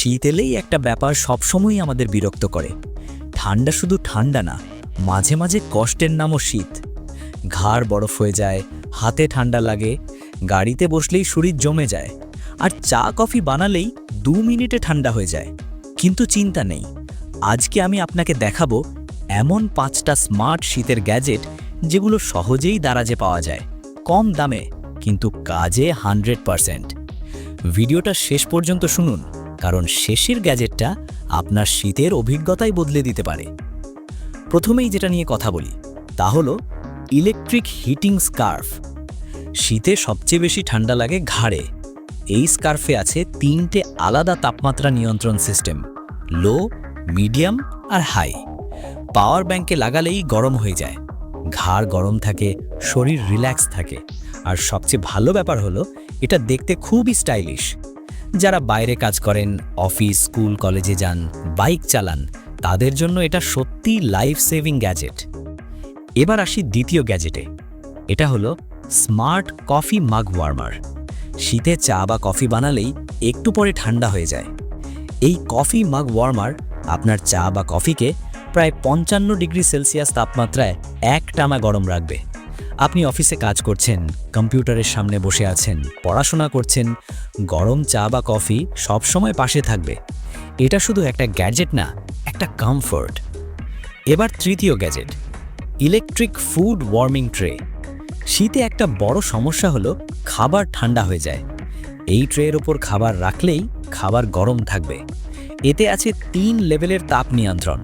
শীত এলেই একটা ব্যাপার সবসময়ই আমাদের বিরক্ত করে। ঠান্ডা শুধু ঠান্ডা না, মাঝে মাঝে কষ্টের নামও শীত। ঘাড় বরফ হয়ে যায়, হাতে ঠান্ডা লাগে, গাড়িতে বসলেই শরীর জমে যায়, আর চা কফি বানালেই 2 মিনিটে ঠান্ডা হয়ে যায়। কিন্তু চিন্তা নেই, আজকে আমি আপনাকে দেখাবো এমন 5টা স্মার্ট শীতের গ্যাজেট যেগুলো সহজেই দারাজে পাওয়া যায়, কম দামে কিন্তু কাজে 100%। ভিডিওটা শেষ পর্যন্ত শুনুন, কারণ শেষের গ্যাজেটটা আপনার শীতের অভিজ্ঞতাই বদলে দিতে পারে। প্রথমেই যেটা নিয়ে কথা বলি তা হলো ইলেকট্রিক হিটিং স্কার্ফ। শীতে সবচেয়ে বেশি ঠান্ডা লাগে ঘাড়ে। এই স্কার্ফে আছে 3টে আলাদা তাপমাত্রা নিয়ন্ত্রণ সিস্টেম, লো, মিডিয়াম আর হাই। পাওয়ার ব্যাংকে লাগালেই গরম হয়ে যায়, ঘাড় গরম থাকে, শরীর রিল্যাক্স থাকে, আর সবচেয়ে ভালো ব্যাপার হলো এটা দেখতে খুবই স্টাইলিশ। যারা বাইরে কাজ করেন, অফিস, স্কুল, কলেজে যান, বাইক চালান, তাদের জন্য এটা সত্যিই লাইফ সেভিং গ্যাজেট। এবার আসি দ্বিতীয় গ্যাজেটে। এটা হলো স্মার্ট কফি মাগ ওয়ার্মার। শীতে চা বা কফি বানালেই একটু পরে ঠান্ডা হয়ে যায়। এই কফি মাগ ওয়ার্মার আপনার চা বা কফিকে প্রায় 55 ডিগ্রি সেলসিয়াস তাপমাত্রায় একটানা গরম রাখবে। আপনি অফিসে কাজ করছেন, কম্পিউটারের সামনে বসে আছেন, পড়াশোনা করছেন, গরম চা বা কফি সবসময় পাশে থাকবে। এটা শুধু একটা গ্যাজেট না, একটা কমফোর্ট। এবার তৃতীয় gadget, electric food warming tray. শীতে একটা বড় সমস্যা হলো খাবার ঠান্ডা হয়ে যায়। এই ট্রের ওপর খাবার রাখলেই খাবার গরম থাকবে। এতে আছে 3 লেভেলের তাপ নিয়ন্ত্রণ।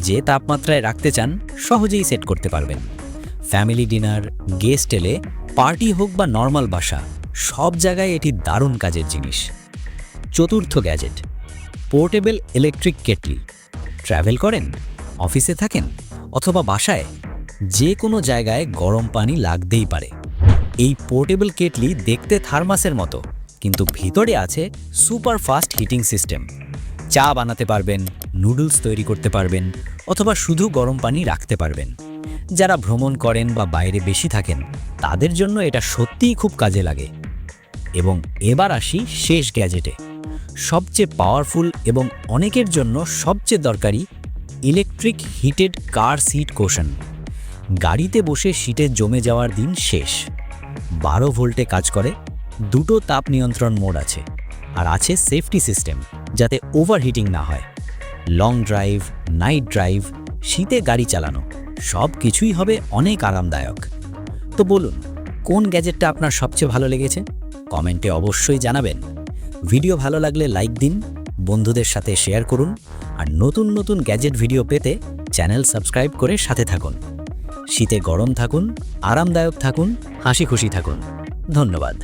যে তাপমাত্রায় রাখতে চান সহজেই সেট করতে পারবেন। ফ্যামিলি ডিনার, গেস্ট এলে, পার্টি হোক বা নর্মাল বাসা, সব জায়গায় এটি দারুণ কাজের জিনিস। চতুর্থ gadget, portable electric kettle. Travel করেন, অফিসে থাকেন অথবা বাসায়, যে কোনো জায়গায় গরম পানি লাগতেই পারে। এই পোর্টেবল কেটলি দেখতে থার্মাসের মতো, কিন্তু ভিতরে আছে সুপার ফাস্ট হিটিং সিস্টেম। চা বানাতে পারবেন, নুডলস তৈরি করতে পারবেন, অথবা শুধু গরম পানি রাখতে পারবেন। যারা ভ্রমণ করেন বা বাইরে বেশি থাকেন, তাদের জন্য এটা সত্যিই খুব কাজে লাগে। এবং এবার আসি শেষ গ্যাজেটে, সবচেয়ে পাওয়ারফুল এবং অনেকের জন্য সবচেয়ে দরকারি ইলেকট্রিক হিটেড কার সিট কোশন। গাড়িতে বসে সিটে জমে যাওয়ার দিন শেষ। 12 ভোল্টে কাজ করে, 2টো তাপ নিয়ন্ত্রণ মোড আছে, আর আছে সেফটি সিস্টেম যাতে ওভারহিটিং না হয়। লং ড্রাইভ, নাইট ড্রাইভ, শীতে গাড়ি চালানো সব কিছুই হবে অনেক আরামদায়ক। তো বলুন, কোন গ্যাজেটটা আপনার সবচেয়ে ভালো লেগেছে? কমেন্টে অবশ্যই জানাবেন। ভিডিও ভালো লাগলে লাইক দিন, বন্ধুদের সাথে শেয়ার করুন, আর নতুন নতুন গ্যাজেট ভিডিও পেতে চ্যানেল সাবস্ক্রাইব করে সাথে থাকুন। শীতে গরম থাকুন, আরামদায়ক থাকুন, হাসি খুশি থাকুন। ধন্যবাদ।